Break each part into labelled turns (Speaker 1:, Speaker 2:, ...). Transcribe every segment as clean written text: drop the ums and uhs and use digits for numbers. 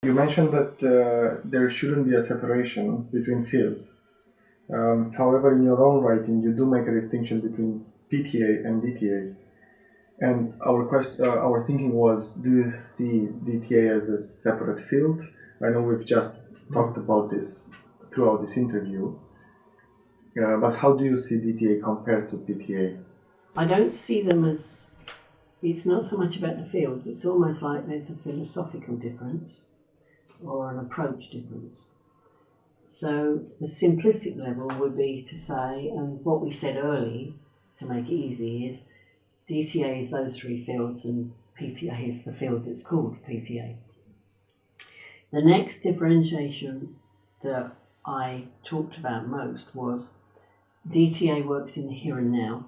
Speaker 1: You mentioned that there shouldn't be a separation between fields. However, in your own writing, you do make a distinction between PTA and DTA. And our thinking was, do you see DTA as a separate field? I know we've just talked about this throughout this interview, but how do you see DTA compared to PTA?
Speaker 2: I don't see them as, it's not so much about the fields, it's almost like there's a philosophical difference or an approach difference. So the simplistic level would be to say, and what we said early to make it easy is DTA is those three fields and PTA is the field that's called PTA. The next differentiation that I talked about most was DTA works in the here and now,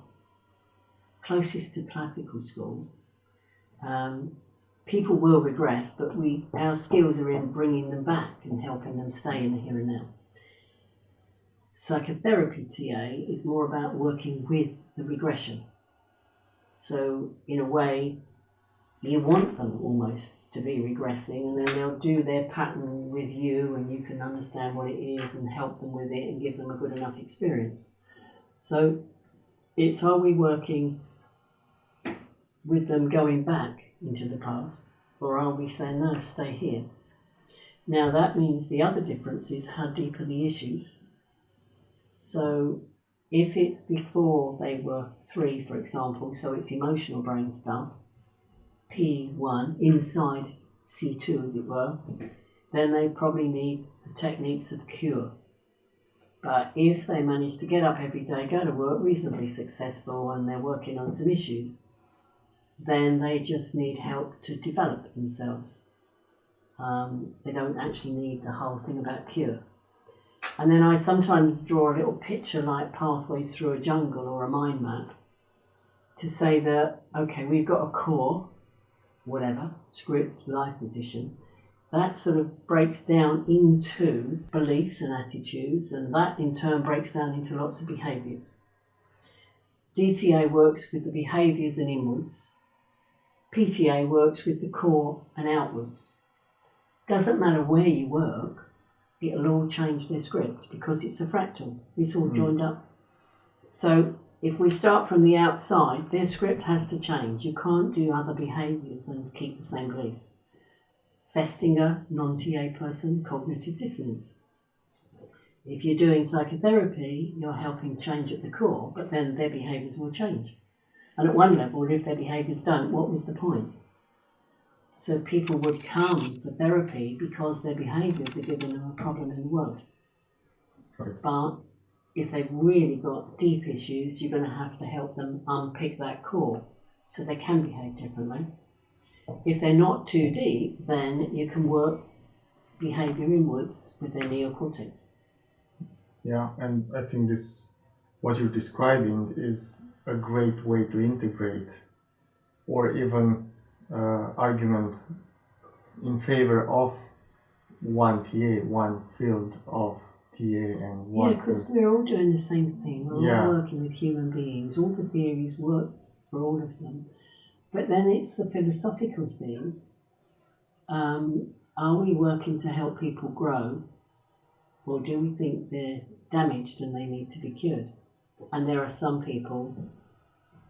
Speaker 2: closest to classical school. People will regress, but our skills are in bringing them back and helping them stay in the here and now. Psychotherapy TA is more about working with the regression. So in a way, you want them almost to be regressing, and then they'll do their pattern with you, and you can understand what it is and help them with it and give them a good enough experience. So it's, are we working with them going back into the past, or are we saying no, stay here? Now that means the other difference is how deep are the issues. So if it's before they were 3, for example, so it's emotional brain stuff, P1, inside C2 as it were, then they probably need the techniques of cure. But if they manage to get up every day, go to work reasonably successful, and they're working on some issues, then they just need help to develop themselves. They don't actually need the whole thing about cure. And then I sometimes draw a little picture like pathways through a jungle or a mind map to say that, okay, we've got a core, whatever, script, life position, that sort of breaks down into beliefs and attitudes, and that in turn breaks down into lots of behaviours. DTA works with the behaviours and inwards. PTA works with the core and outwards. Doesn't matter where you work, it'll all change their script because it's a fractal. It's all joined up. So if we start from the outside, their script has to change. You can't do other behaviours and keep the same beliefs. Festinger, non-TA person, cognitive dissonance. If you're doing psychotherapy, you're helping change at the core, but then their behaviours will change. And at one level, if their behaviours don't, what was the point? So people would come for therapy because their behaviours are giving them a problem in the world.
Speaker 1: Right.
Speaker 2: But if they've really got deep issues, you're going to have to help them unpick that core so they can behave differently. If they're not too deep, then you can work behaviour inwards with their neocortex.
Speaker 1: Yeah, and I think what you're describing is a great way to integrate or even argument in favor of one TA, one field of TA and one
Speaker 2: Yeah, because
Speaker 1: field.
Speaker 2: we're all doing the same thing. We're
Speaker 1: Yeah.
Speaker 2: all working with human beings. All the theories work for all of them. But then it's the philosophical thing. Are we working to help people grow, or do we think they're damaged and they need to be cured? And there are some people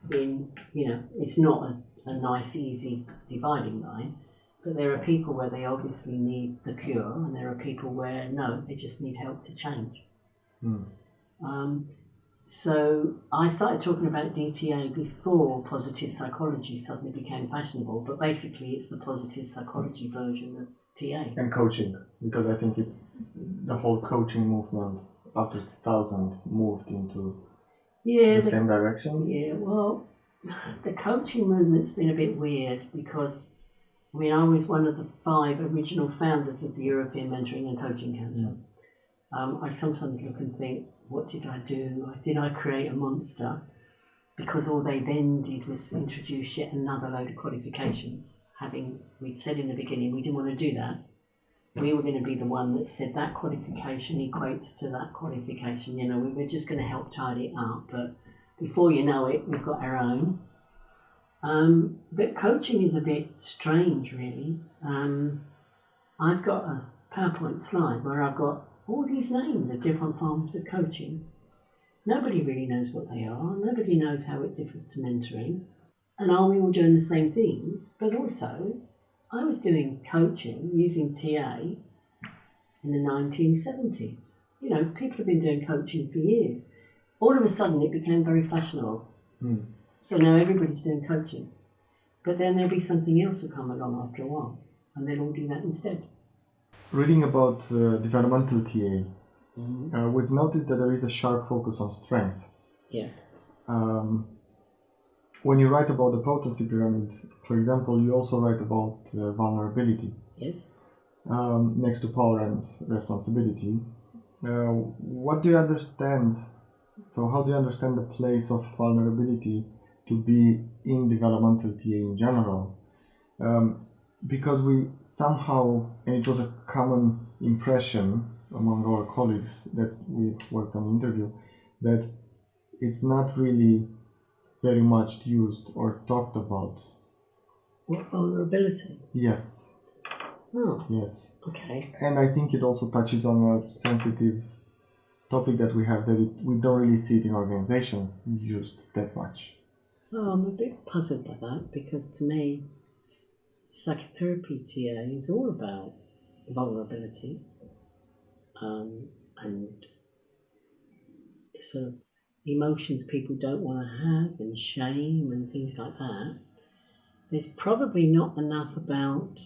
Speaker 2: it's not a nice, easy dividing line, but there are people where they obviously need the cure, and there are people where no, they just need help to change. So I started talking about DTA before positive psychology suddenly became fashionable, but basically it's the positive psychology version of TA.
Speaker 1: And coaching, because I think the whole coaching movement after 2000 moved into the same direction.
Speaker 2: Yeah, well, the coaching movement's been a bit weird because, I was one of the 5 original founders of the European Mentoring and Coaching Council. I sometimes look and think, what did I do? Did I create a monster? Because all they then did was introduce yet another load of qualifications. We'd said in the beginning we didn't want to do that. We were going to be the one that said that qualification equates to that qualification. We were just going to help tidy it up. But before you know it, we've got our own. But coaching is a bit strange, really. I've got a PowerPoint slide where I've got all these names of different forms of coaching. Nobody really knows what they are. Nobody knows how it differs to mentoring. And are we all doing the same things? But also, I was doing coaching using TA in the 1970s. You know, people have been doing coaching for years. All of a sudden, it became very fashionable. So now everybody's doing coaching. But then there'll be something else will come along after a while, and they'll all do that instead.
Speaker 1: Reading about developmental TA, we've noticed that there is a sharp focus on strength.
Speaker 2: Yeah.
Speaker 1: When you write about the potency pyramid, for example, you also write about vulnerability.
Speaker 2: Yes.
Speaker 1: Next to power and responsibility. What do you understand? So how do you understand the place of vulnerability to be in developmental TA in general? Because we somehow, and it was a common impression among our colleagues that we worked on the interview, that it's not really very much used or talked about.
Speaker 2: What vulnerability?
Speaker 1: Yes.
Speaker 2: Oh,
Speaker 1: Yes.
Speaker 2: okay.
Speaker 1: And I think it also touches on a sensitive topic that we have, that we don't really see it in organizations used that much.
Speaker 2: Oh, I'm a bit puzzled by that, because to me, psychotherapy TA is all about vulnerability and sort of emotions people don't want to have, and shame and things like that. There's probably not enough about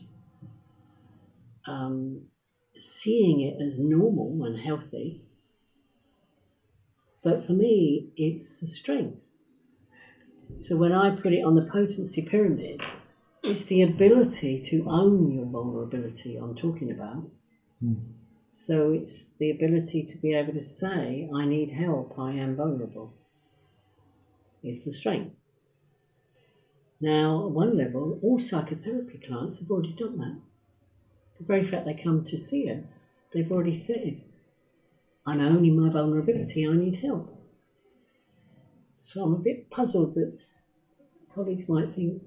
Speaker 2: seeing it as normal and healthy. But for me, it's a strength. So when I put it on the potency pyramid, it's the ability to own your vulnerability I'm talking about. So it's the ability to be able to say, I need help, I am vulnerable. It's the strength. Now, at one level, all psychotherapy clients have already done that. The very fact they come to see us, they've already said, I'm owning my vulnerability, I need help. So I'm a bit puzzled that colleagues might think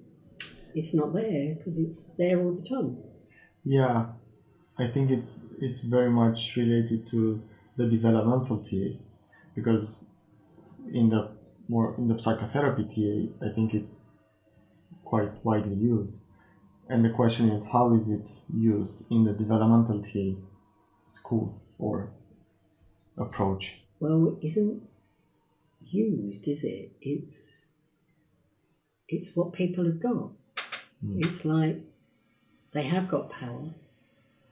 Speaker 2: it's not there, because it's there all the time.
Speaker 1: Yeah, I think it's very much related to the developmental TA, because in the psychotherapy TA, I think it's quite widely used. And the question is, how is it used in the developmental TA school or approach?
Speaker 2: Well, it isn't used, is it? It's what people have got. It's like they have got power,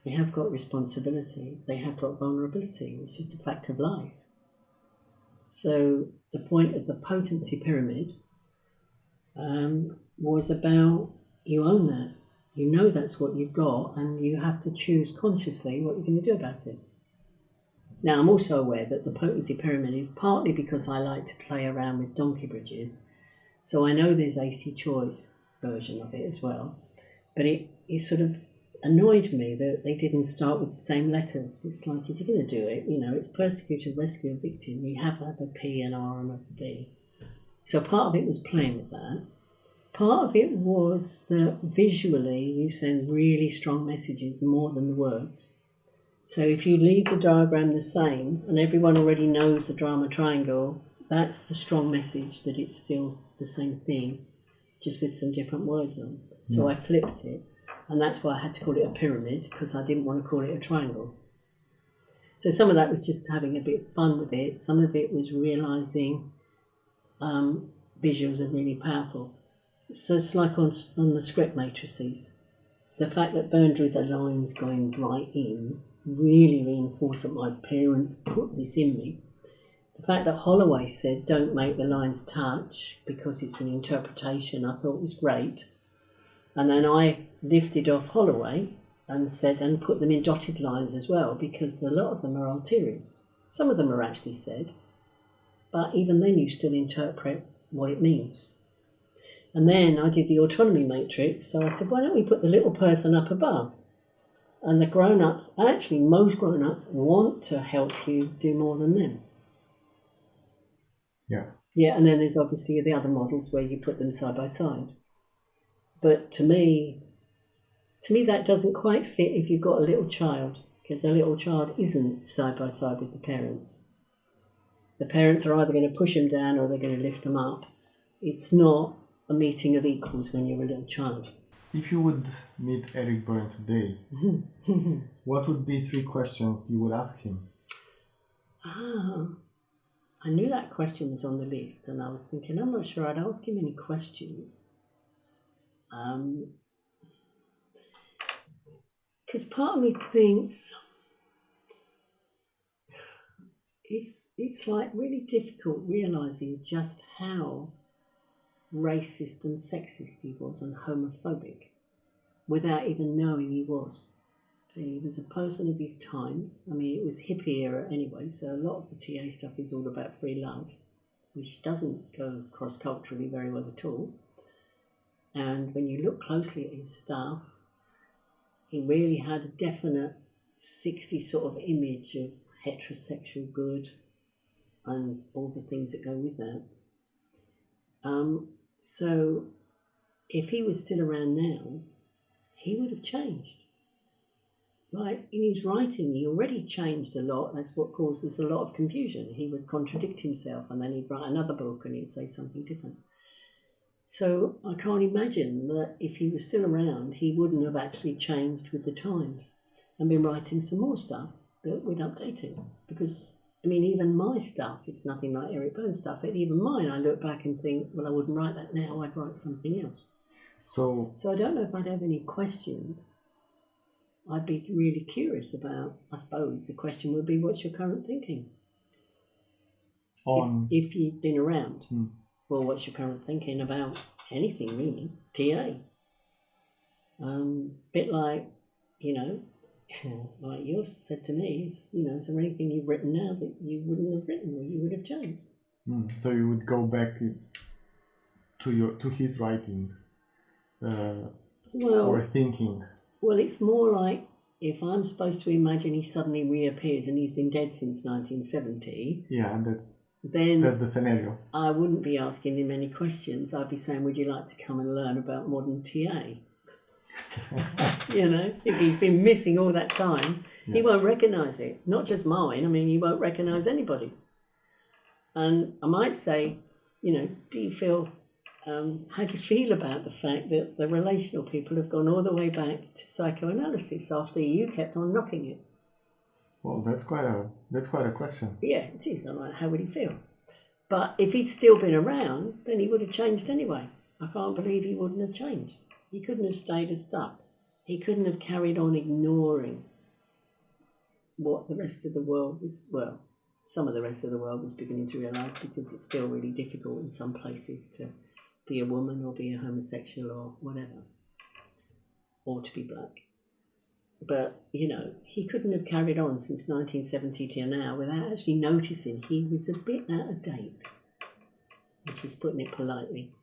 Speaker 2: they have got responsibility, they have got vulnerability. It's just a fact of life. So the point of the potency pyramid was about, you own that. You know that's what you've got, and you have to choose consciously what you're going to do about it. Now, I'm also aware that the potency pyramid is partly because I like to play around with donkey bridges, so I know there's AC Choi's version of it as well, but it sort of annoyed me that they didn't start with the same letters. It's like, if you're going to do it, you know, it's persecutor, rescue, victim, you have to have a P, an R, and a B. So part of it was playing with that. Part of it was that visually you send really strong messages more than the words. So if you leave the diagram the same, and everyone already knows the drama triangle, that's the strong message that it's still the same thing, just with some different words on. So I flipped it, and that's why I had to call it a pyramid, because I didn't want to call it a triangle. So some of that was just having a bit of fun with it. Some of it was realising visuals are really powerful. So it's like on the script matrices. The fact that Byrne drew the lines going right in really reinforced that my parents put this in me. The fact that Holloway said, don't make the lines touch because it's an interpretation, I thought was great. And then I lifted off Holloway and said, and put them in dotted lines as well, because a lot of them are ulteriors. Some of them are actually said, but even then you still interpret what it means. And then I did the autonomy matrix, so I said, why don't we put the little person up above? And the grown-ups, actually most grown-ups want to help you do more than them.
Speaker 1: Yeah.
Speaker 2: Yeah, and then there's obviously the other models where you put them side by side. But to me, To me, that doesn't quite fit if you've got a little child, because a little child isn't side by side with the parents. The parents are either going to push them down or they're going to lift them up. It's not a meeting of equals when you're a little child.
Speaker 1: If you would meet Eric Byrne today, what would be 3 questions you would ask him?
Speaker 2: I knew that question was on the list, and I was thinking, I'm not sure I'd ask him any questions. Because part of me thinks it's like really difficult realising just how racist and sexist he was and homophobic without even knowing he was. He was a person of his times. I mean, it was hippie era anyway, so a lot of the TA stuff is all about free love, which doesn't go cross-culturally very well at all. And when you look closely at his stuff, he really had a definite 60s sort of image of heterosexual good and all the things that go with that. So if he was still around now, he would have changed. Like in his writing, he already changed a lot. That's what causes a lot of confusion. He would contradict himself and then he'd write another book and he'd say something different. So I can't imagine that if he was still around, he wouldn't have actually changed with the times and been writing some more stuff that would update it. Because, I mean, even my stuff, it's nothing like Eric Byrne's stuff. And even mine, I look back and think, well, I wouldn't write that now. I'd write something else. So I don't know if I'd have any questions. I'd be really curious about, I suppose, the question would be, what's your current thinking? If you'd been around. Well, what's your current thinking about anything, really? TA. Bit like, like yours said to me, is there anything you've written now that you wouldn't have written or you would have changed?
Speaker 1: So you would go back to his writing or thinking? Well,
Speaker 2: it's more like if I'm supposed to imagine he suddenly reappears and he's been dead since 1970.
Speaker 1: Yeah, that's the scenario.
Speaker 2: I wouldn't be asking him any questions. I'd be saying, would you like to come and learn about modern TA? If he's been missing all that time, he won't recognise it. Not just mine, I mean, he won't recognise anybody's. And I might say, do you feel, how do you feel about the fact that the relational people have gone all the way back to psychoanalysis after you kept on knocking it?
Speaker 1: Well, that's quite a question.
Speaker 2: Yeah, it is. I'm like, how would he feel? But if he'd still been around, then he would have changed anyway. I can't believe he wouldn't have changed. He couldn't have stayed as stuck. He couldn't have carried on ignoring what the rest of the world was, well, some of the rest of the world was beginning to realise, because it's still really difficult in some places to be a woman or be a homosexual or whatever, or to be black. But, he couldn't have carried on since 1970 till now without actually noticing he was a bit out of date, which is putting it politely.